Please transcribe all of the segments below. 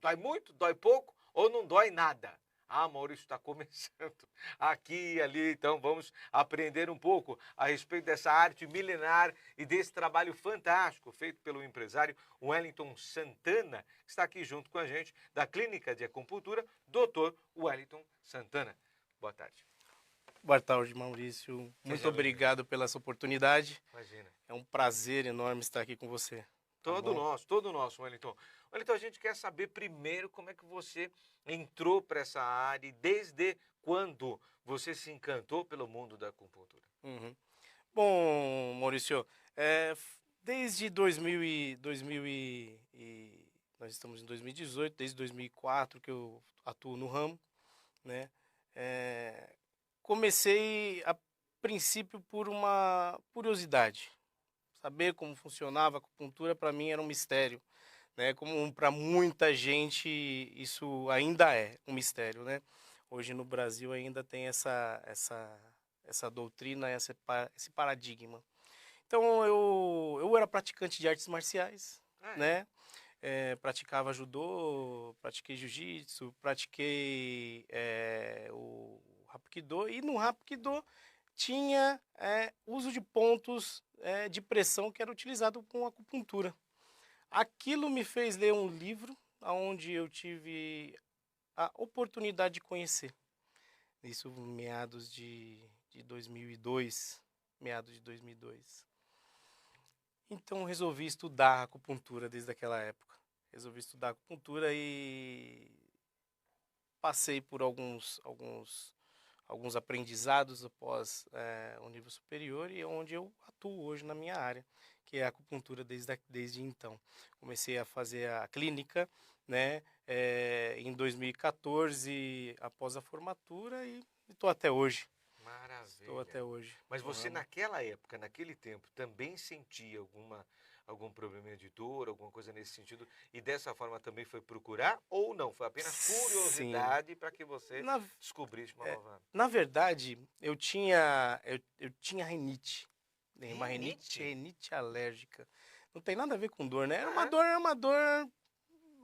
Dói muito? Dói pouco? Ou não dói nada? Ah, Maurício, está começando aqui e ali, então vamos aprender um pouco a respeito dessa arte milenar e desse trabalho fantástico feito pelo empresário Wellington Santana, que está aqui junto com a gente, da Clínica de Acupuntura, Dr. Wellington Santana. Boa tarde. Boa tarde, Maurício. Muito obrigado pela essa oportunidade. Imagina. É um prazer enorme estar aqui com você. Todo nosso, Wellington. Wellington, a gente quer saber primeiro como é que você entrou para essa área e desde quando você se encantou pelo mundo da acupuntura. Bom, Maurício, desde 2000 nós estamos em 2018, desde 2004 que eu atuo no ramo, né? Comecei a princípio por uma curiosidade. Saber como funcionava a acupuntura para mim era um mistério, né? Como para muita gente isso ainda é um mistério, né? Hoje no Brasil ainda tem essa doutrina, esse paradigma. Então eu era praticante de artes marciais, né? Praticava judô, pratiquei jiu-jitsu, pratiquei o hapkido, e no hapkido tinha uso de pontos de pressão que era utilizado com acupuntura. Aquilo me fez ler um livro onde eu tive a oportunidade de conhecer. Isso meados de 2002, meados de 2002. Então resolvi estudar acupuntura desde aquela época. Resolvi estudar acupuntura e passei por alguns aprendizados após o nível superior, e onde eu atuo hoje na minha área, que é a acupuntura desde então. Comecei a fazer a clínica, né, em 2014, após a formatura, e estou até hoje. Maravilha. Estou até hoje. Mas você naquela época, naquele tempo, também sentia algum problema de dor, alguma coisa nesse sentido, e dessa forma também foi procurar, ou não? Foi apenas curiosidade para que você descobrisse uma nova... Na verdade, eu tinha rinite. Uma rinite alérgica. Não tem nada a ver com dor, né? Era uma dor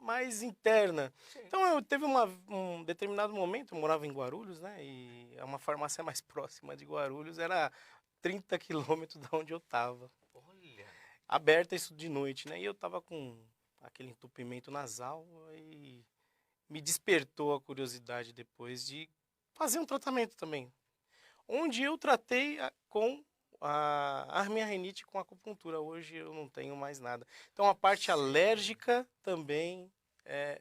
mais interna. Sim. Então eu teve um determinado momento, eu morava em Guarulhos, né? E uma farmácia mais próxima de Guarulhos era 30 quilômetros de onde eu estava. Olha! Aberta isso de noite, né? E eu tava com aquele entupimento nasal e me despertou a curiosidade depois de fazer um tratamento também. Onde eu tratei com a minha rinite com acupuntura. Hoje eu não tenho mais nada. Então a parte alérgica também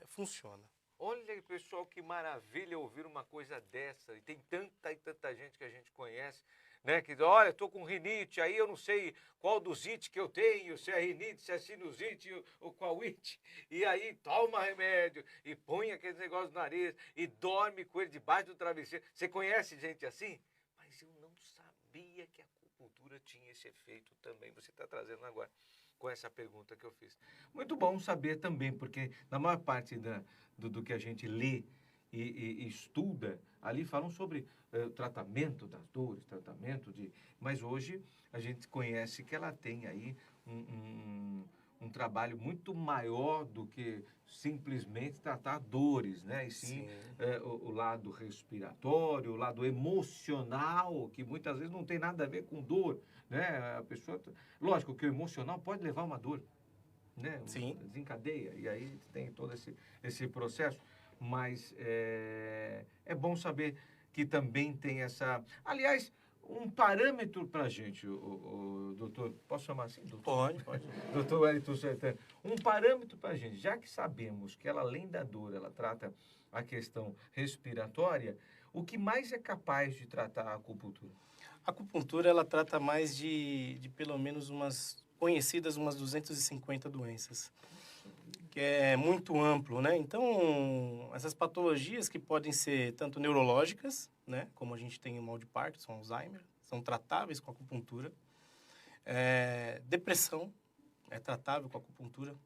funciona. Olha, pessoal, que maravilha ouvir uma coisa dessa. E tem tanta e tanta gente que a gente conhece, né? Que diz, olha, estou com rinite, aí eu não sei qual dos it que eu tenho, se é rinite, se é sinusite ou qual it. E aí toma remédio e põe aquele negócio no nariz e dorme com ele debaixo do travesseiro. Você conhece gente assim? Mas eu não sabia que a acupuntura tinha esse efeito também. Você está trazendo agora com essa pergunta que eu fiz. Muito bom saber também, porque na maior parte do que a gente lê e estuda, ali falam sobre tratamento das dores, mas hoje a gente conhece que ela tem aí um trabalho muito maior do que simplesmente tratar dores, né? E sim, o lado respiratório, o lado emocional, que muitas vezes não tem nada a ver com dor, né? A pessoa, lógico que o emocional pode levar a uma dor, né? Sim. Desencadeia, e aí tem todo esse processo, mas é bom saber que também tem essa... Aliás, um parâmetro para a gente, o doutor, posso chamar assim? Doutor? Pode. Doutor Wellington Santana, um parâmetro para a gente, já que sabemos que ela, além da dor, ela trata a questão respiratória, o que mais é capaz de tratar a acupuntura? A acupuntura, ela trata mais de pelo menos umas 250 doenças, que é muito amplo, né? Então, essas patologias que podem ser tanto neurológicas, né? Como a gente tem o mal de Parkinson, Alzheimer, são tratáveis com a acupuntura. Depressão é tratável com a acupuntura.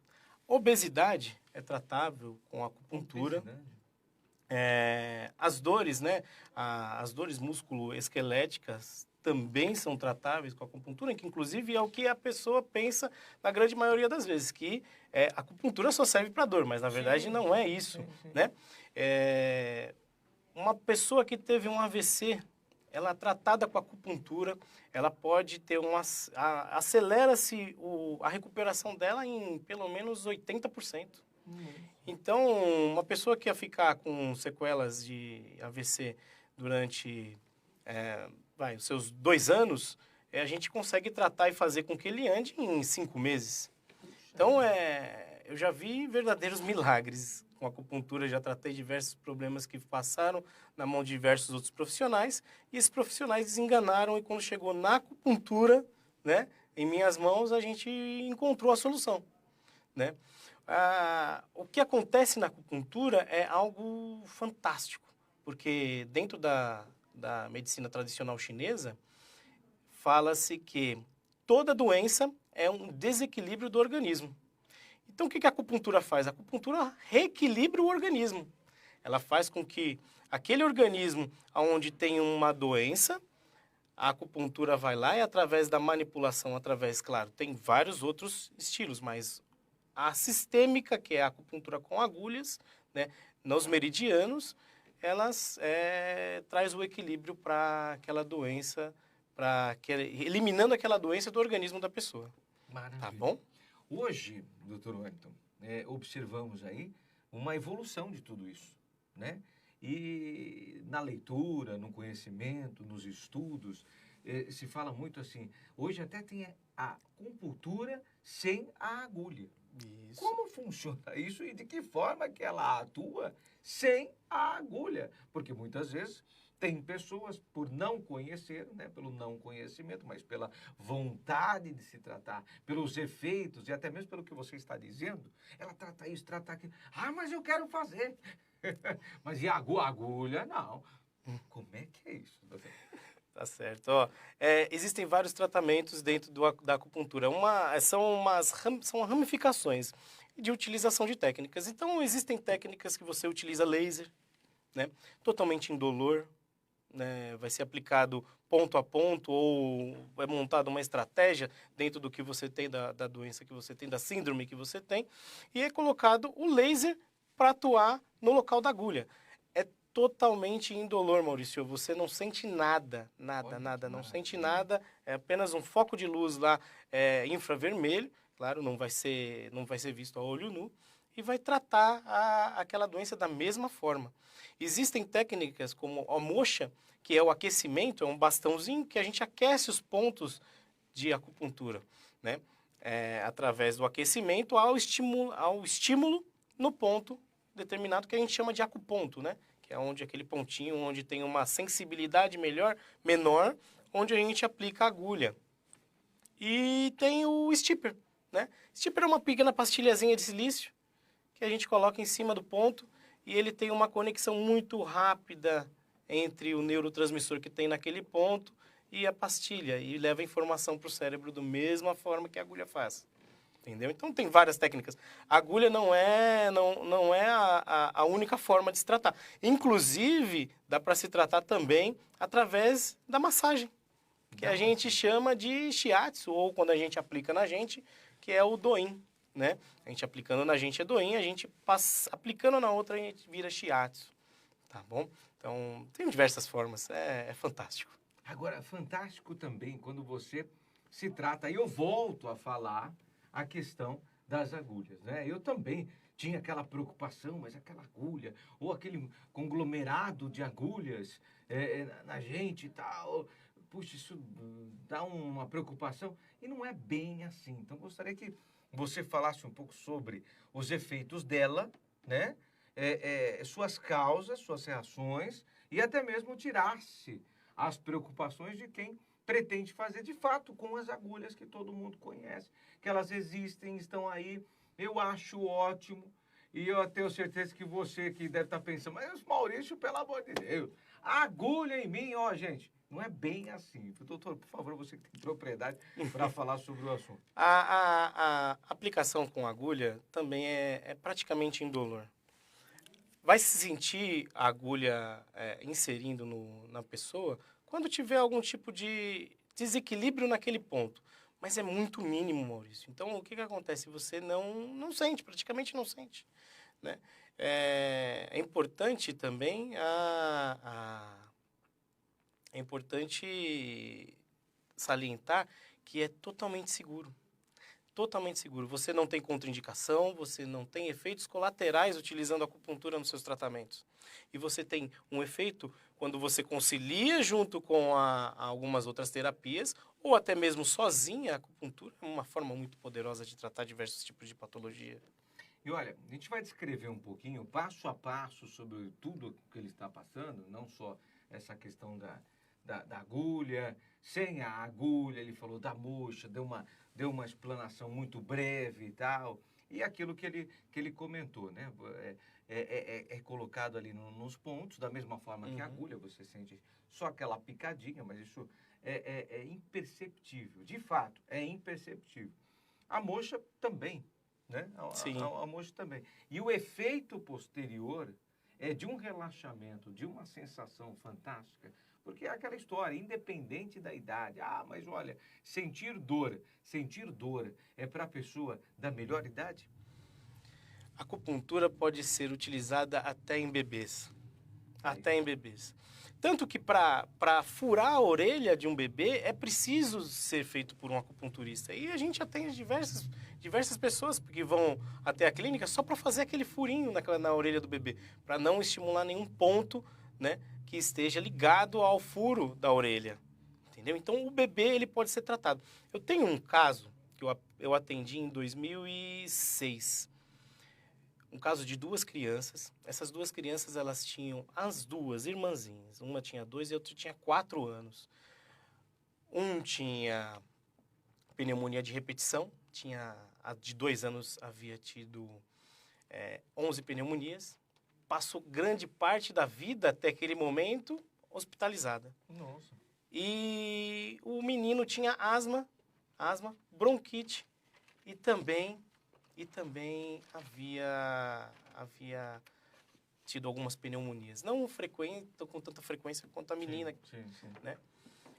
Obesidade é tratável com a acupuntura. As dores, né? As dores musculoesqueléticas também são tratáveis com acupuntura, que inclusive é o que a pessoa pensa na grande maioria das vezes, que a acupuntura só serve para dor, mas na verdade não é isso, né? Uma pessoa que teve um AVC, ela tratada com acupuntura, ela pode ter acelera-se a recuperação dela em pelo menos 80%. Então, uma pessoa que ia ficar com sequelas de AVC durante os seus 2 anos, a gente consegue tratar e fazer com que ele ande em 5 meses. Então, eu já vi verdadeiros milagres com acupuntura, já tratei diversos problemas que passaram na mão de diversos outros profissionais, e esses profissionais desenganaram, e quando chegou na acupuntura, né, em minhas mãos, a gente encontrou a solução, né? O que acontece na acupuntura é algo fantástico, porque dentro da medicina tradicional chinesa, fala-se que toda doença é um desequilíbrio do organismo. Então, o que a acupuntura faz? A acupuntura reequilibra o organismo. Ela faz com que aquele organismo onde tem uma doença, a acupuntura vai lá e, através da manipulação, claro, tem vários outros estilos, mas a sistêmica, que é a acupuntura com agulhas, né, nos meridianos, elas traz o equilíbrio para aquela doença, eliminando aquela doença do organismo da pessoa. Maravilha. Tá bom? Hoje, doutor Wellington, observamos aí uma evolução de tudo isso, né? E na leitura, no conhecimento, nos estudos, se fala muito assim, hoje até tem a acupuntura sem a agulha. Isso. Como funciona isso e de que forma que ela atua sem a agulha? Porque muitas vezes tem pessoas, por não conhecer, né, pelo não conhecimento, mas pela vontade de se tratar, pelos efeitos e até mesmo pelo que você está dizendo, ela trata isso, trata aquilo. Ah, mas eu quero fazer. Mas e a agulha? Não. Como é que é isso, doutor? Tá certo. Ó, existem vários tratamentos dentro da acupuntura. São ramificações de utilização de técnicas. Então, existem técnicas que você utiliza laser, né, totalmente indolor, né, vai ser aplicado ponto a ponto, ou é montada uma estratégia dentro do que você tem, da doença que você tem, da síndrome que você tem, e é colocado o laser para atuar no local da agulha. É totalmente indolor, Maurício. Você não sente nada, não sente nada. É apenas um foco de luz lá, infravermelho. Claro, não vai ser visto a olho nu. E vai tratar aquela doença da mesma forma. Existem técnicas como a moxa, que é o aquecimento, é um bastãozinho que a gente aquece os pontos de acupuntura, né? Através do aquecimento ao estímulo no ponto determinado, que a gente chama de acuponto, né? Que é aquele pontinho onde tem uma sensibilidade menor, onde a gente aplica a agulha. E tem o stipper, né? Stipper é uma pequena pastilhazinha de silício que a gente coloca em cima do ponto, e ele tem uma conexão muito rápida entre o neurotransmissor que tem naquele ponto e a pastilha, e leva informação para o cérebro da mesma forma que a agulha faz. Entendeu? Então, tem várias técnicas. A agulha não é a única forma de se tratar. Inclusive, dá para se tratar também através da massagem, que a gente chama de shiatsu, ou quando a gente aplica na gente, que é o doin, né? A gente aplicando na gente é doin, a gente aplicando na outra a gente vira shiatsu, tá bom? Então, tem diversas formas, é fantástico. Agora, fantástico também quando você se trata, e eu volto a falar a questão das agulhas, né? Eu também tinha aquela preocupação, mas aquela agulha, ou aquele conglomerado de agulhas na gente e tal, puxa, isso dá uma preocupação, e não é bem assim. Então, gostaria que você falasse um pouco sobre os efeitos dela, né? Suas causas, suas reações, e até mesmo tirasse as preocupações de quem pretende fazer de fato com as agulhas que todo mundo conhece, que elas existem, estão aí. Eu acho ótimo, e eu tenho certeza que você que deve estar pensando, mas Maurício, pelo amor de Deus, agulha em mim, ó, gente. Não é bem assim. Doutor, por favor, você que tem propriedade para falar sobre o assunto. A aplicação com agulha também é praticamente indolor. Vai se sentir a agulha inserindo na pessoa quando tiver algum tipo de desequilíbrio naquele ponto. Mas é muito mínimo, Maurício. Então, o que acontece? Você não sente, praticamente não sente, né? É importante também é importante salientar que é totalmente seguro. Totalmente seguro. Você não tem contraindicação, você não tem efeitos colaterais utilizando a acupuntura nos seus tratamentos. E você tem um efeito quando você concilia junto com algumas outras terapias, ou até mesmo sozinha, a acupuntura é uma forma muito poderosa de tratar diversos tipos de patologia. E olha, a gente vai descrever um pouquinho, passo a passo, sobre tudo que ele está passando, não só essa questão da agulha, sem a agulha, ele falou da moxa, deu uma explanação muito breve e tal, e aquilo que ele comentou, né? É colocado ali nos pontos, da mesma forma que a agulha, você sente só aquela picadinha, mas isso é imperceptível, de fato, é imperceptível. A moxa também, né? Sim. A moxa também. E o efeito posterior é de um relaxamento, de uma sensação fantástica, porque é aquela história, independente da idade. Ah, mas olha, sentir dor é para a pessoa da melhor idade? A acupuntura pode ser utilizada até em bebês. Até em bebês. Tanto que para furar a orelha de um bebê é preciso ser feito por um acupunturista. E a gente atende diversas pessoas que vão até a clínica só para fazer aquele furinho na orelha do bebê, para não estimular nenhum ponto, né, que esteja ligado ao furo da orelha. Entendeu? Então o bebê ele pode ser tratado. Eu tenho um caso que eu atendi em 2006. Um caso de duas crianças. Essas duas crianças, elas tinham as duas irmãzinhas. Uma tinha 2 e a outra tinha 4 anos. Um tinha pneumonia de repetição. A de 2 anos havia tido 11 pneumonias. Passou grande parte da vida até aquele momento hospitalizada. Nossa. E o menino tinha asma, bronquite e também havia tido algumas pneumonias. Não com tanta frequência quanto a menina, sim. né?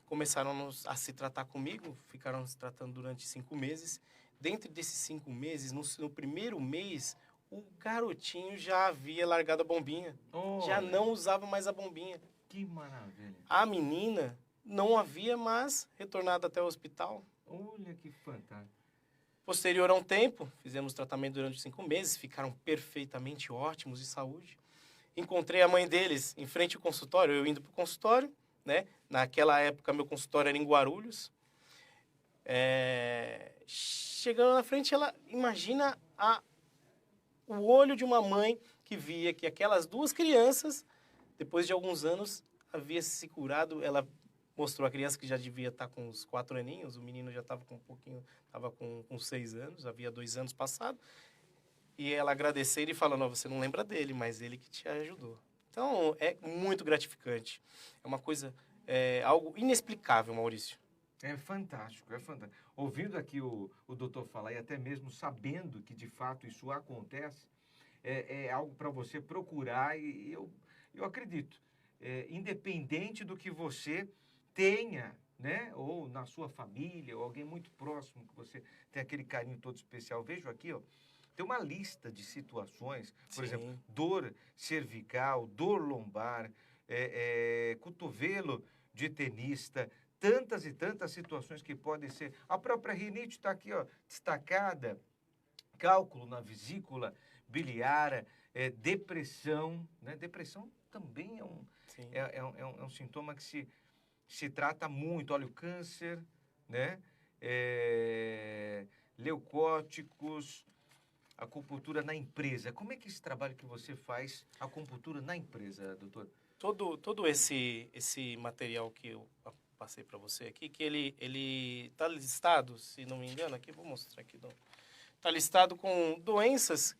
Começaram a se tratar comigo, ficaram se tratando durante 5 meses. Dentro desses 5 meses, no primeiro mês, o garotinho já havia largado a bombinha. Olha, já não usava mais a bombinha. Que maravilha. A menina não havia mais retornado até o hospital. Olha que fantástico. Posterior a um tempo, fizemos tratamento durante 5 meses, ficaram perfeitamente ótimos de saúde. Encontrei a mãe deles em frente ao consultório, eu indo para o consultório, né? Naquela época, meu consultório era em Guarulhos. Chegando na frente, ela imagina o olho de uma mãe que via que aquelas duas crianças, depois de alguns anos, havia se curado. Ela mostrou a criança que já devia estar com uns 4 aninhos, o menino já estava com um pouquinho, estava com 6 anos, havia 2 anos passado. E ela agradeceu e falou, não, você não lembra dele, mas ele que te ajudou. Então, é muito gratificante. É uma coisa, algo inexplicável, Maurício. É fantástico, é fantástico. Ouvindo aqui o doutor falar e até mesmo sabendo que de fato isso acontece, é algo para você procurar e eu acredito, independente do que você tenha, né, ou na sua família, ou alguém muito próximo que você tem aquele carinho todo especial. Vejo aqui, ó, tem uma lista de situações, por exemplo, dor cervical, dor lombar, cotovelo de tenista, tantas e tantas situações que podem ser. A própria rinite está aqui, ó, destacada, cálculo na vesícula biliar, depressão, né? Depressão também é um sintoma que se trata muito. Olha, o câncer, né? Leucóticos, acupuntura na empresa. Como é que esse trabalho que você faz, acupuntura na empresa, doutor? Todo esse material que eu passei para você aqui, que ele está listado, se não me engano, aqui vou mostrar aqui, está listado com doenças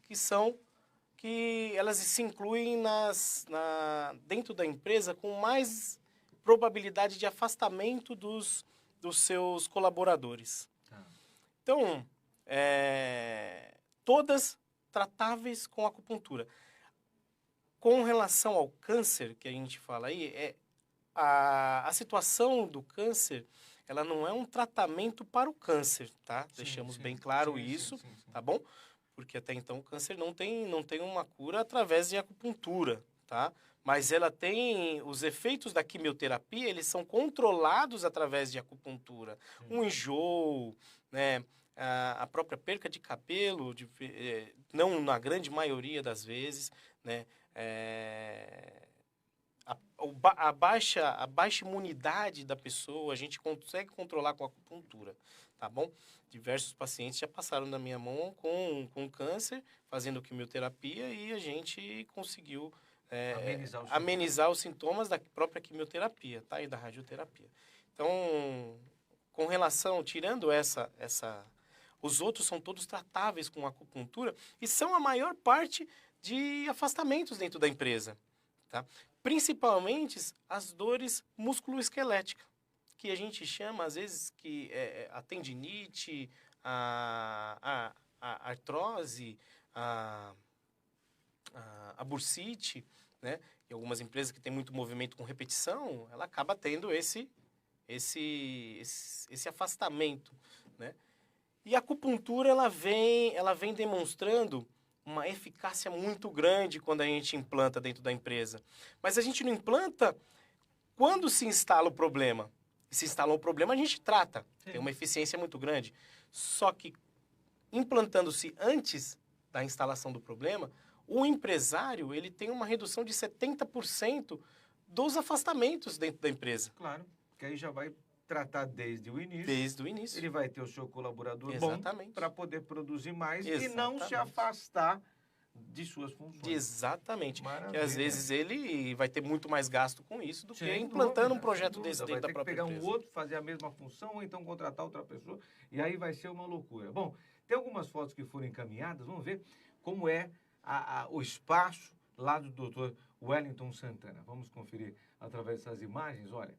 que elas se incluem dentro da empresa com mais probabilidade de afastamento dos seus colaboradores. Então, todas tratáveis com acupuntura. Com relação ao câncer, que a gente fala aí, a situação do câncer, ela não é um tratamento para o câncer, tá? Sim, Deixamos sim, bem claro sim, isso, sim, sim, sim. tá bom? Porque até então o câncer não tem uma cura através de acupuntura, tá? Mas ela tem os efeitos da quimioterapia, eles são controlados através de acupuntura. Um enjoo, né? A própria perca de cabelo, não na grande maioria das vezes, né? A baixa imunidade da pessoa, a gente consegue controlar com a acupuntura, tá bom? Diversos pacientes já passaram na minha mão com câncer, fazendo quimioterapia, e a gente conseguiu amenizar os sintomas da própria quimioterapia, tá? E da radioterapia. Então, com relação, tirando os outros são todos tratáveis com acupuntura e são a maior parte de afastamentos dentro da empresa, tá? Principalmente as dores musculoesqueléticas, que a gente chama, às vezes, que a tendinite, a artrose, a bursite, né? E algumas empresas que têm muito movimento com repetição, ela acaba tendo esse afastamento, né? E a acupuntura, ela vem demonstrando uma eficácia muito grande quando a gente implanta dentro da empresa. Mas a gente não implanta quando se instala o problema. E se instala o problema, a gente trata. Sim. Tem uma eficiência muito grande. Só que implantando-se antes da instalação do problema, o empresário, ele tem uma redução de 70% dos afastamentos dentro da empresa. Claro, que aí já vai tratar desde o início. Desde o início. Ele vai ter o seu colaborador Exatamente. bom para poder produzir mais e Exatamente. não se afastar de suas funções. Exatamente. Maravilha. Que às vezes ele vai ter muito mais gasto com isso do que Sem implantando dúvida, um projeto sem desse dúvida. dentro da própria Vai ter que empresa. pegar um outro, fazer a mesma função, ou então contratar outra pessoa, e aí vai ser uma loucura. Bom, tem algumas fotos que foram encaminhadas, vamos ver como é o espaço lá do Dr. Wellington Santana. Vamos conferir através dessas imagens, olha.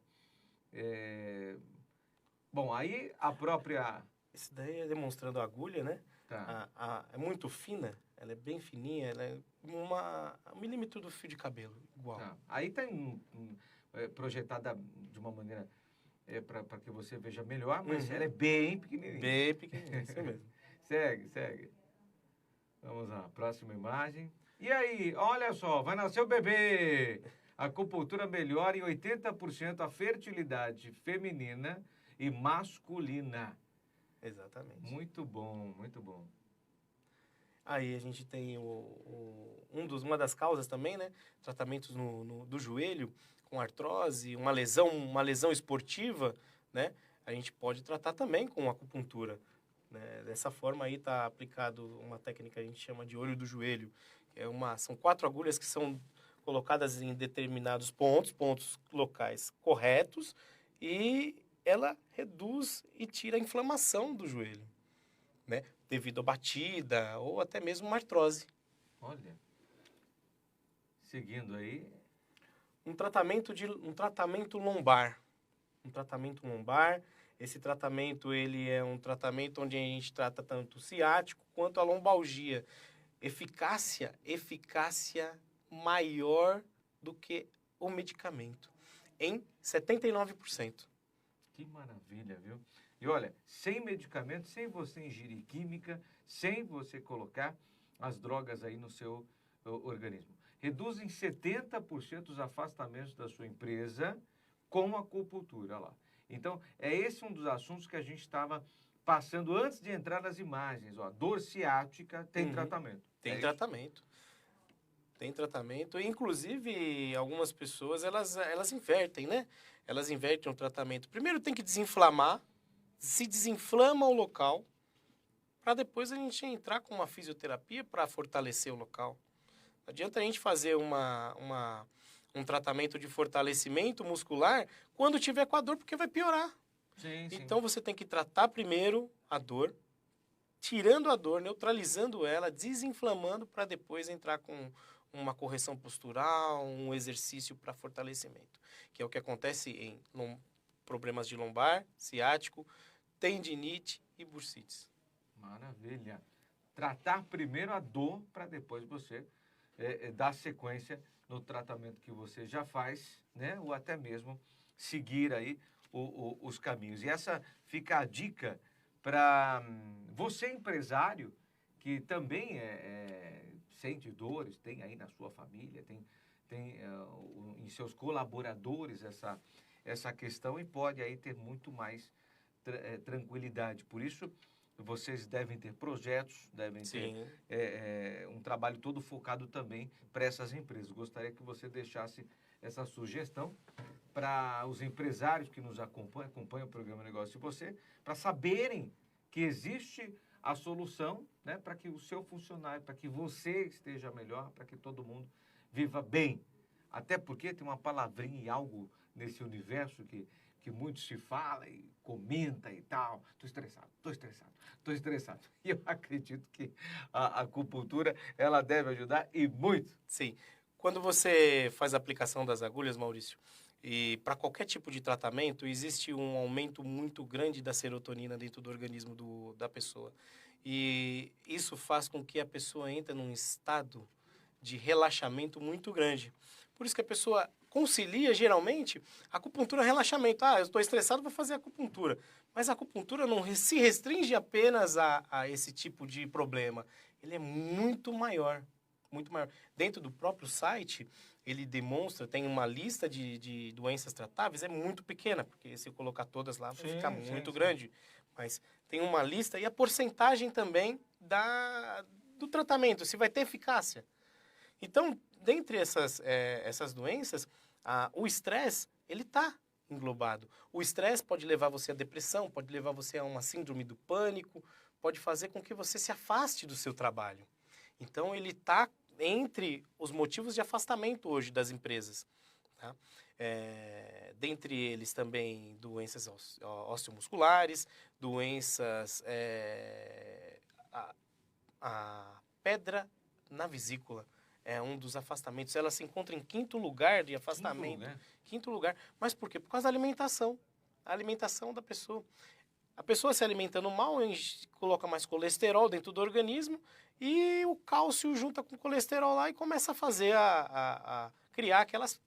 Bom, aí a própria... Esse daí é demonstrando a agulha, né? Tá. É muito fina, ela é bem fininha, ela é um milímetro do fio de cabelo, igual. Tá. Aí está projetada de uma maneira para que você veja melhor, mas ela é bem pequenininha. Bem pequenininha, isso mesmo. Segue. Vamos lá, próxima imagem. E aí, olha só, vai nascer o bebê. A acupuntura melhora em 80% a fertilidade feminina e masculina. Exatamente. Muito bom, muito bom. Aí a gente tem uma das causas também, né? Tratamentos do joelho com artrose, uma lesão esportiva, né? A gente pode tratar também com acupuntura, né? Dessa forma aí está aplicado uma técnica que a gente chama de olho do joelho. São 4 agulhas que são colocadas em determinados pontos locais corretos, e ela reduz e tira a inflamação do joelho, né? Devido a batida ou até mesmo uma artrose. Olha, seguindo aí. Um tratamento lombar. Esse tratamento, ele é um tratamento onde a gente trata tanto o ciático quanto a lombalgia. Eficácia maior do que o medicamento, em 79%. Que maravilha, viu? E olha, sem medicamento, sem você ingerir química, sem você colocar as drogas aí no seu organismo. Reduz em 70% os afastamentos da sua empresa com a acupuntura, olha lá. Então, esse um dos assuntos que a gente estava passando antes de entrar nas imagens. Ó, dor ciática tem tratamento. Tem tratamento. Tem tratamento. Inclusive, algumas pessoas, elas invertem, né? Elas invertem o tratamento. Primeiro tem que desinflamar. Se desinflama o local, para depois a gente entrar com uma fisioterapia para fortalecer o local. Não adianta a gente fazer um tratamento de fortalecimento muscular quando tiver com a dor, porque vai piorar. Sim. Então você tem que tratar primeiro a dor, tirando a dor, neutralizando ela, desinflamando, para depois entrar com uma correção postural, um exercício para fortalecimento, que é o que acontece em problemas de lombar, ciático, tendinite e bursites. Maravilha. Tratar primeiro a dor para depois você dar sequência no tratamento que você já faz, né? Ou até mesmo seguir aí os caminhos. E essa fica a dica para você, empresário, que também sente dores, tem aí na sua família, tem em seus colaboradores essa questão e pode aí ter muito mais tranquilidade. Por isso, vocês devem ter projetos, devem ter um trabalho todo focado também para essas empresas. Gostaria que você deixasse essa sugestão para os empresários que nos acompanham o programa Negócio de Você, para saberem que existe a solução, né, para que o seu funcionário, para que você esteja melhor, para que todo mundo viva bem. Até porque tem uma palavrinha e algo nesse universo que muito se fala e comenta e tal. Estou estressado. E eu acredito que a acupuntura, ela deve ajudar e muito. Sim. Quando você faz a aplicação das agulhas, Maurício, e para qualquer tipo de tratamento, existe um aumento muito grande da serotonina dentro do organismo da pessoa. E isso faz com que a pessoa entre num estado de relaxamento muito grande. Por isso que a pessoa concilia, geralmente, a acupuntura relaxamento. Eu estou estressado, vou fazer acupuntura. Mas a acupuntura não se restringe apenas a esse tipo de problema. Ele é muito maior. Muito maior. Dentro do próprio site, ele demonstra, tem uma lista de doenças tratáveis, é muito pequena, porque se eu colocar todas lá, vai ficar muito grande. Mas tem uma lista e a porcentagem também do tratamento, se vai ter eficácia. Então, dentre essas doenças, o estresse, ele está englobado. O estresse pode levar você à depressão, pode levar você a uma síndrome do pânico, pode fazer com que você se afaste do seu trabalho. Então, ele está entre os motivos de afastamento hoje das empresas. Tá? Dentre eles também doenças osteomusculares, doenças... a pedra na vesícula é um dos afastamentos. Ela se encontra em 5º lugar de afastamento. 5º lugar. Mas por quê? Por causa da alimentação. A alimentação da pessoa. A pessoa se alimentando mal, coloca mais colesterol dentro do organismo e o cálcio junta com o colesterol lá e começa a fazer, a criar aqueles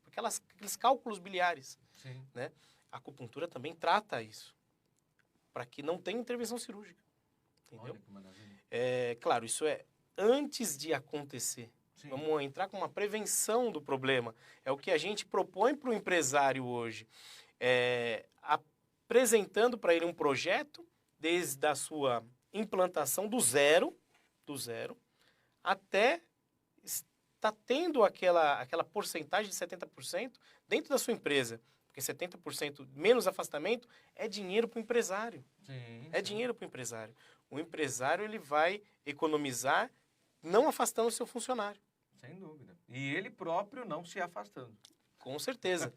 cálculos biliares. Sim. Né? A acupuntura também trata isso, para que não tenha intervenção cirúrgica. Entendeu? Olha que maravilha. Claro, isso é antes de acontecer. Sim. Vamos entrar com uma prevenção do problema. É o que a gente propõe para o empresário hoje. Apresentando para ele um projeto, desde a sua implantação do zero, até estar tendo aquela porcentagem de 70% dentro da sua empresa. Porque 70% menos afastamento é dinheiro para o empresário. Sim. Dinheiro para o empresário. O empresário ele vai economizar não afastando o seu funcionário. Sem dúvida. E ele próprio não se afastando. Com certeza.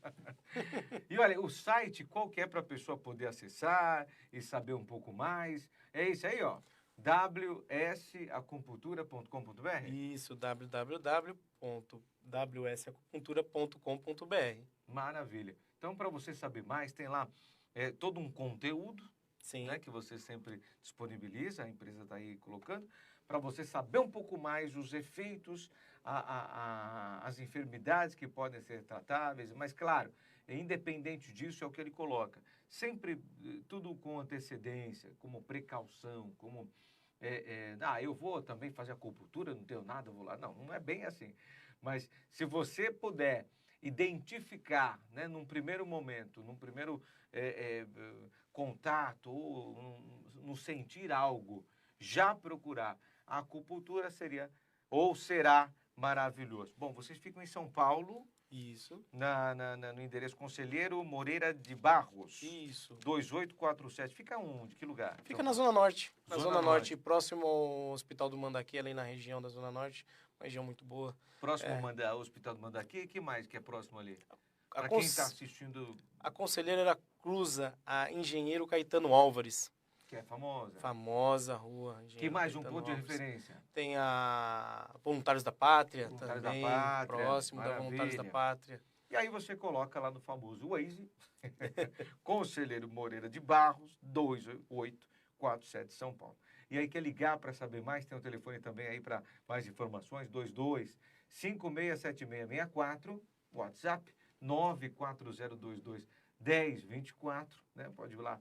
E olha, o site, qual que é para a pessoa poder acessar e saber um pouco mais? É isso aí, ó. wsacupuntura.com.br. Isso, www.wsacupuntura.com.br. Maravilha. Então, para você saber mais, tem lá todo um conteúdo, né, que você sempre disponibiliza, a empresa está aí colocando, para você saber um pouco mais os efeitos, as enfermidades que podem ser tratáveis, mas, claro, independente disso, é o que ele coloca. Sempre tudo com antecedência, como precaução, como... eu vou também fazer acupuntura, não tenho nada, vou lá. Não, não é bem assim. Mas se você puder identificar, né, num primeiro momento, num primeiro contato, ou no sentir algo, já procurar a acupuntura será maravilhoso. Bom, vocês ficam em São Paulo. Isso. No endereço Conselheiro Moreira de Barros. Isso. 2847. Fica onde? Que lugar? Fica na Zona Norte. Na Zona Norte, próximo ao Hospital do Mandaqui, ali na região da Zona Norte. Uma região muito boa. Próximo ao Hospital do Mandaqui. E que mais que é próximo ali? Para quem está assistindo... A Conselheira cruza a Engenheiro Caetano Álvares. Que é famosa. Famosa rua. Engenheiro Que mais Caetano um ponto Álvares. de referência? Tem a Voluntários da Pátria Voluntários também. da Pátria, Próximo maravilha. da Voluntários da Pátria. E aí você coloca lá no famoso Waze, Conselheiro Moreira de Barros, 2847, São Paulo. E aí quer ligar para saber mais, tem um telefone também aí para mais informações, 567664, WhatsApp 940221024, né? Pode ir lá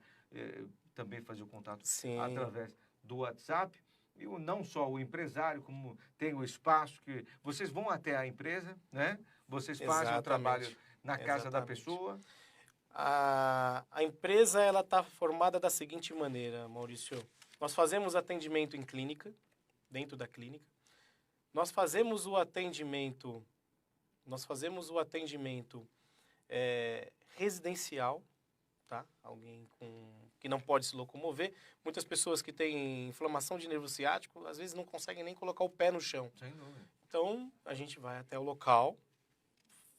também fazer o contato Sim. através do WhatsApp. E não só o empresário, como tem o espaço que vocês vão até a empresa, né? Vocês fazem o trabalho na casa da pessoa. A empresa ela está formada da seguinte maneira, Maurício. Nós fazemos atendimento em clínica, dentro da clínica. Nós fazemos o atendimento residencial, tá? Alguém que não pode se locomover. Muitas pessoas que têm inflamação de nervo ciático, às vezes não conseguem nem colocar o pé no chão. Sem dúvida. Então, a gente vai até o local,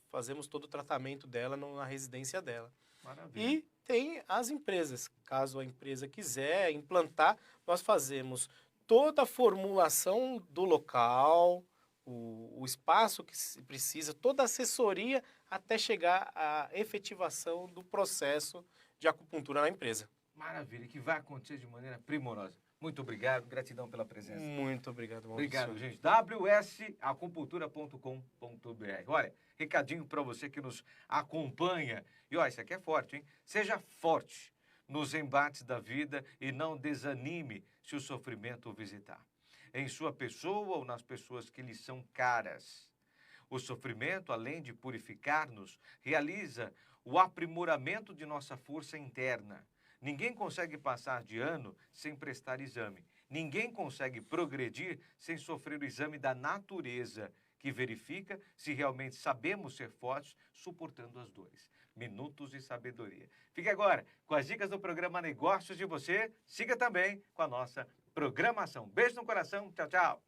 fazemos todo o tratamento dela na residência dela. Maravilha. E tem as empresas. Caso a empresa quiser implantar, nós fazemos toda a formulação do local, o espaço que se precisa, toda a assessoria até chegar à efetivação do processo de acupuntura na empresa. Maravilha, que vai acontecer de maneira primorosa. Muito obrigado, gratidão pela presença. Muito obrigado, Maurício. Obrigado, gente. wsacupuntura.com.br. Olha, recadinho para você que nos acompanha. E olha, isso aqui é forte, hein? Seja forte nos embates da vida e não desanime se o sofrimento o visitar. Em sua pessoa ou nas pessoas que lhe são caras. O sofrimento, além de purificar-nos, realiza o aprimoramento de nossa força interna. Ninguém consegue passar de ano sem prestar exame. Ninguém consegue progredir sem sofrer o exame da natureza, que verifica se realmente sabemos ser fortes, suportando as dores. Minutos de sabedoria. Fique agora com as dicas do programa Negócios de Você. Siga também com a nossa programação. Beijo no coração. Tchau, tchau.